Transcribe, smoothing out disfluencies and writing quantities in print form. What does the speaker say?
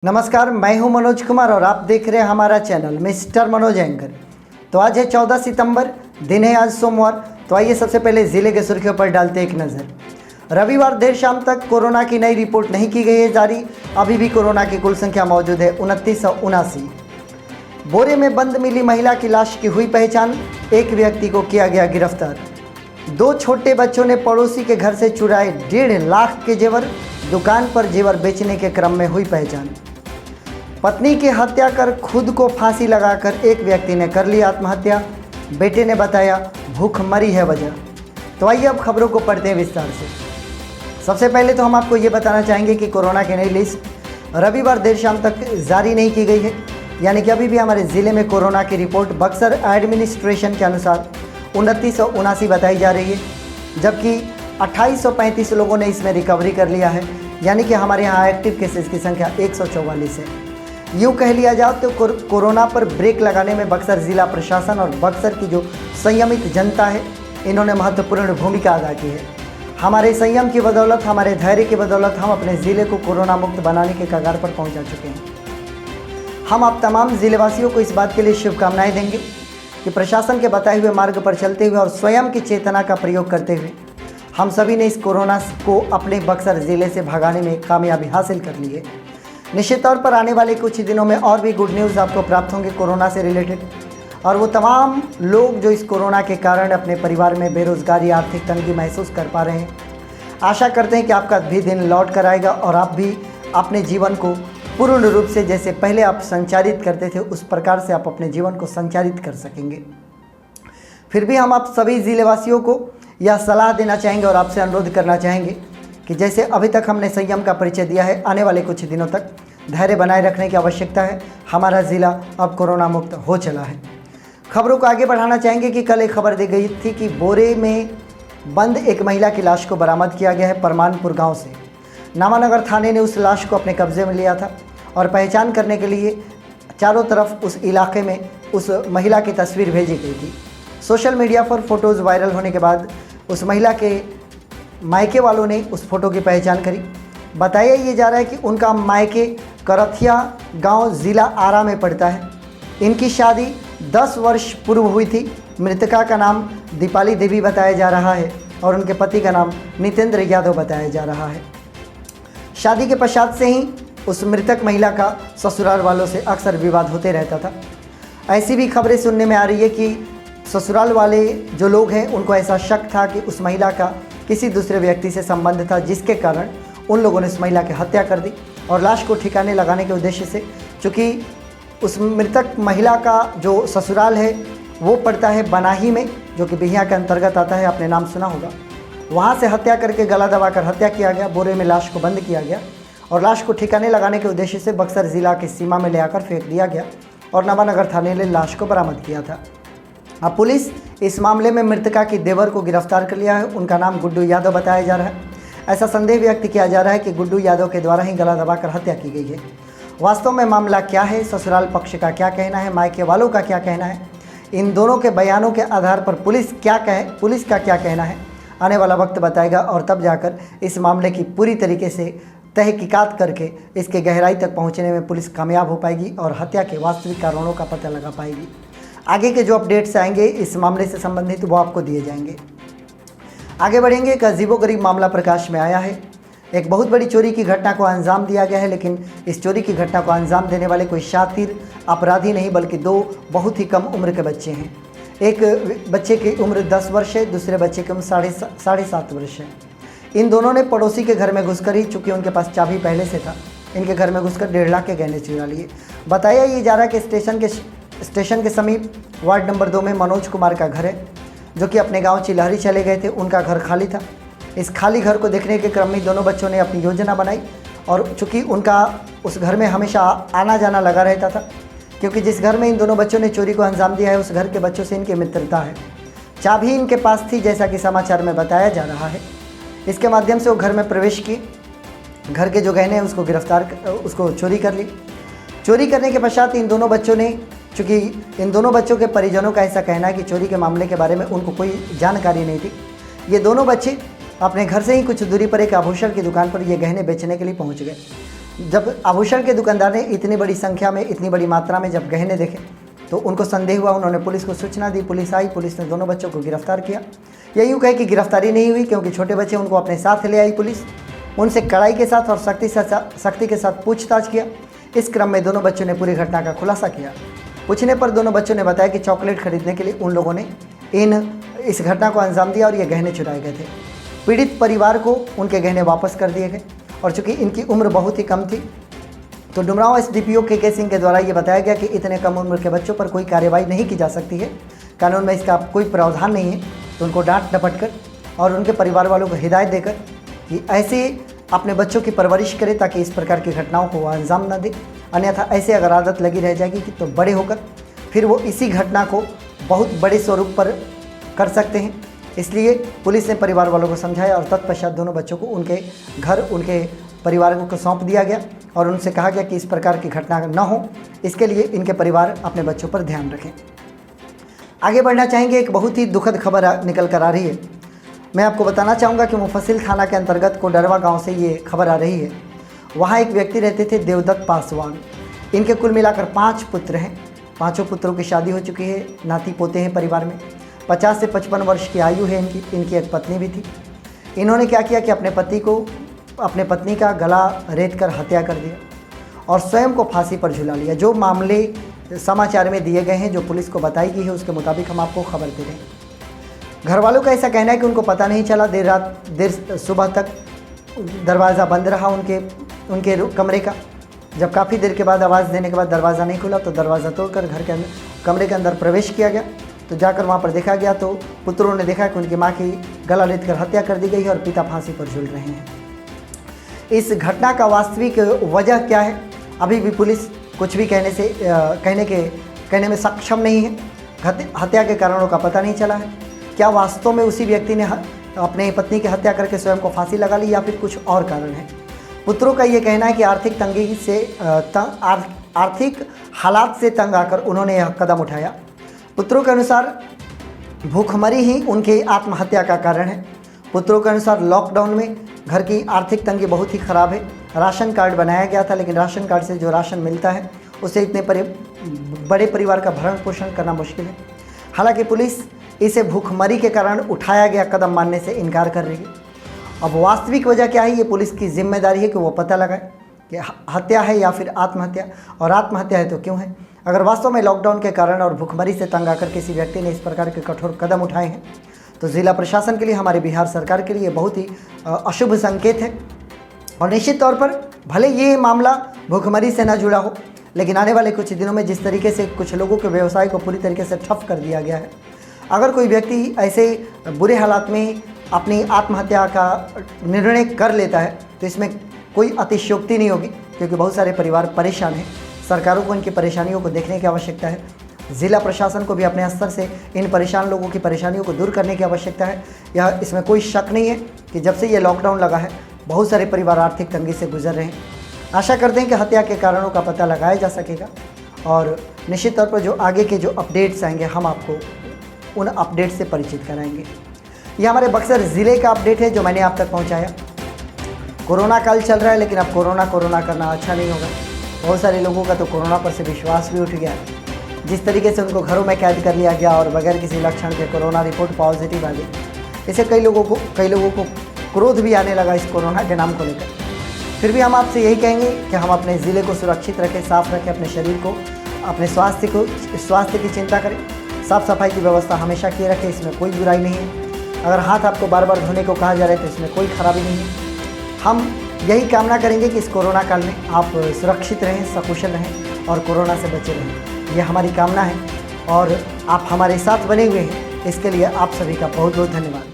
नमस्कार, मैं हूं मनोज कुमार और आप देख रहे हैं हमारा चैनल मिस्टर मनोज एंकर। तो आज है 14 सितंबर, दिन है आज सोमवार। तो आइए सबसे पहले ज़िले के सुर्खियों पर डालते एक नज़र। रविवार देर शाम तक कोरोना की नई रिपोर्ट नहीं की गई है जारी। अभी भी कोरोना की कुल संख्या मौजूद है 2979। बोरे में बंद मिली महिला की लाश की हुई पहचान, एक व्यक्ति को किया गया गिरफ्तार। दो छोटे बच्चों ने पड़ोसी के घर से चुराए 1.5 लाख के जेवर, दुकान पर जेवर बेचने के क्रम में हुई पहचान। पत्नी की हत्या कर खुद को फांसी लगाकर एक व्यक्ति ने कर ली आत्महत्या, बेटे ने बताया भूखमरी है वजह। तो आइए अब खबरों को पढ़ते हैं विस्तार से। सबसे पहले तो हम आपको ये बताना चाहेंगे कि कोरोना की नई लिस्ट रविवार देर शाम तक जारी नहीं की गई है, यानी कि अभी भी हमारे ज़िले में कोरोना की रिपोर्ट बक्सर एडमिनिस्ट्रेशन के अनुसार 2979 बताई जा रही है, जबकि 2835 लोगों ने इसमें रिकवरी कर लिया है, यानी कि हमारे यहाँ एक्टिव केसेस की संख्या 144 है। यूँ कह लिया जाओ तो कोरोना पर ब्रेक लगाने में बक्सर ज़िला प्रशासन और बक्सर की जो संयमित जनता है, इन्होंने महत्वपूर्ण भूमिका अदा की है। हमारे संयम की बदौलत, हमारे धैर्य की बदौलत हम अपने ज़िले को कोरोना मुक्त बनाने के कगार पर पहुंचा चुके हैं। हम आप तमाम ज़िलेवासियों को इस बात के लिए शुभकामनाएं देंगे कि प्रशासन के बताए हुए मार्ग पर चलते हुए और स्वयं की चेतना का प्रयोग करते हुए हम सभी ने इस कोरोना को अपने बक्सर ज़िले से भगाने में कामयाबी हासिल कर ली है। निश्चित तौर पर आने वाले कुछ दिनों में और भी गुड न्यूज़ आपको प्राप्त होंगे कोरोना से रिलेटेड, और वो तमाम लोग जो इस कोरोना के कारण अपने परिवार में बेरोजगारी, आर्थिक तंगी महसूस कर पा रहे हैं। आशा करते हैं कि आपका भी दिन लौट कर आएगा और आप भी अपने जीवन को पूर्ण रूप से जैसे पहले आप संचालित करते थे उस प्रकार से आप अपने जीवन को संचालित कर सकेंगे। फिर भी हम आप सभी ज़िलेवासियों को यह सलाह देना चाहेंगे और आपसे अनुरोध करना चाहेंगे कि जैसे अभी तक हमने संयम का परिचय दिया है, आने वाले कुछ दिनों तक धैर्य बनाए रखने की आवश्यकता है। हमारा ज़िला अब कोरोना मुक्त हो चला है। खबरों को आगे बढ़ाना चाहेंगे कि कल एक खबर दी गई थी कि बोरे में बंद एक महिला की लाश को बरामद किया गया है परमानपुर गांव से। नामानगर थाने ने उस लाश को अपने कब्जे में लिया था और पहचान करने के लिए चारों तरफ उस इलाके में उस महिला की तस्वीर भेजी गई थी। सोशल मीडिया पर फोटोज़ वायरल होने के बाद उस महिला के मायके वालों ने उस फोटो की पहचान करी। बताया ये जा रहा है कि उनका मायके करथिया गांव ज़िला आरा में पड़ता है। इनकी शादी 10 वर्ष पूर्व हुई थी। मृतका का नाम दीपाली देवी बताया जा रहा है और उनके पति का नाम नितेंद्र यादव बताया जा रहा है। शादी के पश्चात से ही उस मृतक महिला का ससुराल वालों से अक्सर विवाद होते रहता था। ऐसी भी खबरें सुनने में आ रही है कि ससुराल वाले जो लोग हैं उनको ऐसा शक था कि उस महिला का किसी दूसरे व्यक्ति से संबंध था, जिसके कारण उन लोगों ने उस महिला की हत्या कर दी और लाश को ठिकाने लगाने के उद्देश्य से, चूँकि उस मृतक महिला का जो ससुराल है वो पड़ता है बनाही में, जो कि बिहिया के अंतर्गत आता है, आपने नाम सुना होगा। वहाँ से हत्या करके गला दबाकर हत्या किया गया, बोरे में लाश को बंद किया गया और लाश को ठिकाने लगाने के उद्देश्य से बक्सर ज़िला की सीमा में ले आकर फेंक दिया गया और नवानगर थाने ने लाश को बरामद किया था। अब पुलिस इस मामले में मृतका की देवर को गिरफ्तार कर लिया है। उनका नाम गुड्डू यादव बताया जा रहा है। ऐसा संदेह व्यक्त किया जा रहा है कि गुड्डू यादव के द्वारा ही गला दबाकर हत्या की गई है। वास्तव में मामला क्या है, ससुराल पक्ष का क्या कहना है, मायके वालों का क्या कहना है, इन दोनों के बयानों के आधार पर पुलिस का क्या कहना है, आने वाला वक्त बताएगा और तब जाकर इस मामले की पूरी तरीके से तहकीकात करके इसके गहराई तक पहुँचने में पुलिस कामयाब हो पाएगी और हत्या के वास्तविक कारणों का पता लगा पाएगी। आगे के जो अपडेट्स आएंगे इस मामले से संबंधित वो आपको दिए जाएंगे। आगे बढ़ेंगे। एक अजीबोगरीब मामला प्रकाश में आया है। एक बहुत बड़ी चोरी की घटना को अंजाम दिया गया है, लेकिन इस चोरी की घटना को अंजाम देने वाले कोई शातिर अपराधी नहीं बल्कि दो बहुत ही कम उम्र के बच्चे हैं। एक बच्चे की उम्र 10 वर्ष है, दूसरे बच्चे की उम्र 7.5 वर्ष है। इन दोनों ने पड़ोसी के घर में घुसकर ही, चूँकि उनके पास चाबी पहले से था, इनके घर में घुसकर 1.5 लाख के गहने चुरा लिए। बताया ये जा रहा है कि स्टेशन के समीप वार्ड नंबर 2 में मनोज कुमार का घर है, जो कि अपने गांव चिल्हरी चले गए थे। उनका घर खाली था। इस खाली घर को देखने के क्रम में दोनों बच्चों ने अपनी योजना बनाई और चूँकि उनका उस घर में हमेशा आना जाना लगा रहता था, क्योंकि जिस घर में इन दोनों बच्चों ने चोरी को अंजाम दिया है उस घर के बच्चों से इनकी मित्रता है। चाबी इनके पास थी, जैसा कि समाचार में बताया जा रहा है। इसके माध्यम से वो घर में प्रवेश किए, घर के जो गहने हैं उसको चोरी कर ली। चोरी करने के पश्चात इन दोनों बच्चों ने, चूँकि इन दोनों बच्चों के परिजनों का ऐसा कहना है कि चोरी के मामले के बारे में उनको कोई जानकारी नहीं थी। ये दोनों बच्चे अपने घर से ही कुछ दूरी पर एक आभूषण की दुकान पर ये गहने बेचने के लिए पहुंच गए। जब आभूषण के दुकानदार ने इतनी बड़ी संख्या में, इतनी बड़ी मात्रा में जब गहने देखे तो उनको संदेह हुआ, उन्होंने पुलिस को सूचना दी। पुलिस आई, पुलिस ने दोनों बच्चों को गिरफ्तार किया। या यूँ कहे कि गिरफ्तारी नहीं हुई, क्योंकि छोटे बच्चे उनको अपने साथ ले आई पुलिस, उनसे कड़ाई के साथ और सख्ती के साथ पूछताछ किया। इस क्रम में दोनों बच्चों ने पूरी घटना का खुलासा किया। पूछने पर दोनों बच्चों ने बताया कि चॉकलेट खरीदने के लिए उन लोगों ने इस घटना को अंजाम दिया और ये गहने चुराए गए थे। पीड़ित परिवार को उनके गहने वापस कर दिए गए और चूँकि इनकी उम्र बहुत ही कम थी तो डुमरांव एसडीपीओ के सिंह के द्वारा ये बताया गया कि इतने कम उम्र के बच्चों पर कोई कार्रवाई नहीं की जा सकती है, कानून में इसका कोई प्रावधान नहीं है। तो उनको डांट डपट कर और उनके परिवार वालों को हिदायत देकर कि ऐसे अपने बच्चों की परवरिश करें ताकि इस प्रकार की घटनाओं को अंजाम न दे। अन्यथा ऐसे अगर आदत लगी रह जाएगी कि तो बड़े होकर फिर वो इसी घटना को बहुत बड़े स्वरूप पर कर सकते हैं। इसलिए पुलिस ने परिवार वालों को समझाया और तत्पश्चात दोनों बच्चों को उनके घर, उनके परिवारों को सौंप दिया गया और उनसे कहा गया कि इस प्रकार की घटना न हो, इसके लिए इनके परिवार अपने बच्चों पर ध्यान रखें। आगे बढ़ना चाहेंगे, एक बहुत ही दुखद खबर निकल कर आ रही है। मैं आपको बताना चाहूँगा कि मुफस्सिल थाना के अंतर्गत कोडरवा गांव से ये खबर आ रही है। वहाँ एक व्यक्ति रहते थे, देवदत्त पासवान। इनके कुल मिलाकर 5 पुत्र हैं। 5 पुत्रों की शादी हो चुकी है, नाती पोते हैं परिवार में। 50 से 55 वर्ष की आयु है इनकी एक पत्नी भी थी। इन्होंने क्या किया कि अपने पत्नी का गला रेत कर हत्या कर दिया और स्वयं को फांसी पर झुला लिया। जो मामले समाचार में दिए गए हैं, जो पुलिस को बताई गई है, उसके मुताबिक हम आपको खबर दे रहे हैं। घर वालों का ऐसा कहना है कि उनको पता नहीं चला, देर सुबह तक दरवाज़ा बंद रहा उनके कमरे का। जब काफ़ी देर के बाद आवाज़ देने के बाद दरवाज़ा नहीं खुला तो दरवाज़ा तोड़कर कमरे के अंदर प्रवेश किया गया। तो जाकर वहाँ पर देखा गया तो पुत्रों ने देखा कि उनकी माँ की गला रेत कर हत्या कर दी गई है और पिता फांसी पर झूल रहे हैं। इस घटना का वास्तविक वजह क्या है, अभी भी पुलिस कुछ भी कहने में सक्षम नहीं है। हत्या के कारणों का पता नहीं चला है। क्या वास्तव में उसी व्यक्ति ने अपने पत्नी की हत्या करके स्वयं को फांसी लगा ली या फिर कुछ और कारण है। पुत्रों का ये कहना है कि आर्थिक हालात से तंग आकर उन्होंने यह कदम उठाया। पुत्रों के अनुसार भूखमरी ही उनकी आत्महत्या का कारण है। पुत्रों के अनुसार लॉकडाउन में घर की आर्थिक तंगी बहुत ही ख़राब है। राशन कार्ड बनाया गया था, लेकिन राशन कार्ड से जो राशन मिलता है उससे इतने बड़े परिवार का भरण पोषण करना मुश्किल है। हालांकि पुलिस इसे भूखमरी के कारण उठाया गया कदम मानने से इनकार कर रही है। अब वास्तविक वजह क्या है, ये पुलिस की जिम्मेदारी है कि वो पता लगाए कि हत्या है या फिर आत्महत्या, और आत्महत्या है तो क्यों है। अगर वास्तव में लॉकडाउन के कारण और भूखमरी से तंग आकर किसी व्यक्ति ने इस प्रकार के कठोर कदम उठाए हैं तो ज़िला प्रशासन के लिए, हमारे बिहार सरकार के लिए बहुत ही अशुभ संकेत है। और निश्चित तौर पर भले ये मामला भूखमरी से न जुड़ा हो, लेकिन आने वाले कुछ दिनों में जिस तरीके से कुछ लोगों के व्यवसाय को पूरी तरीके से ठप कर दिया गया है, अगर कोई व्यक्ति ऐसे बुरे हालात में अपनी आत्महत्या का निर्णय कर लेता है तो इसमें कोई अतिशयोक्ति नहीं होगी, क्योंकि बहुत सारे परिवार परेशान हैं। सरकारों को इनकी परेशानियों को देखने की आवश्यकता है। ज़िला प्रशासन को भी अपने स्तर से इन परेशान लोगों की परेशानियों को दूर करने की आवश्यकता है। यह इसमें कोई शक नहीं है कि जब से ये लॉकडाउन लगा है बहुत सारे परिवार आर्थिक तंगी से गुजर रहे हैं। आशा करते हैं कि हत्या के कारणों का पता लगाया जा सकेगा और निश्चित तौर पर जो आगे के जो अपडेट्स आएंगे हम आपको उन अपडेट से परिचित कराएंगे। ये हमारे बक्सर ज़िले का अपडेट है जो मैंने आप तक पहुँचाया। कोरोना काल चल रहा है, लेकिन अब कोरोना करना अच्छा नहीं होगा। बहुत सारे लोगों का तो कोरोना पर से विश्वास भी उठ गया। जिस तरीके से उनको घरों में कैद कर लिया गया और बगैर किसी लक्षण के कोरोना रिपोर्ट पॉजिटिव आ गई, इससे कई लोगों को क्रोध भी आने लगा इस कोरोना के नाम को लेकर। फिर भी हम आपसे यही कहेंगे कि हम अपने ज़िले को सुरक्षित रखें, साफ़ रखें, अपने शरीर को, अपने स्वास्थ्य की चिंता करें, साफ़ सफाई की व्यवस्था हमेशा किए रखें, इसमें कोई बुराई नहीं है। अगर हाथ आपको बार बार धोने को कहा जा रहा है तो इसमें कोई खराबी नहीं है। हम यही कामना करेंगे कि इस कोरोना काल में आप सुरक्षित रहें, सकुशल रहें और कोरोना से बचे रहें, ये हमारी कामना है। और आप हमारे साथ बने हुए हैं, इसके लिए आप सभी का बहुत बहुत धन्यवाद।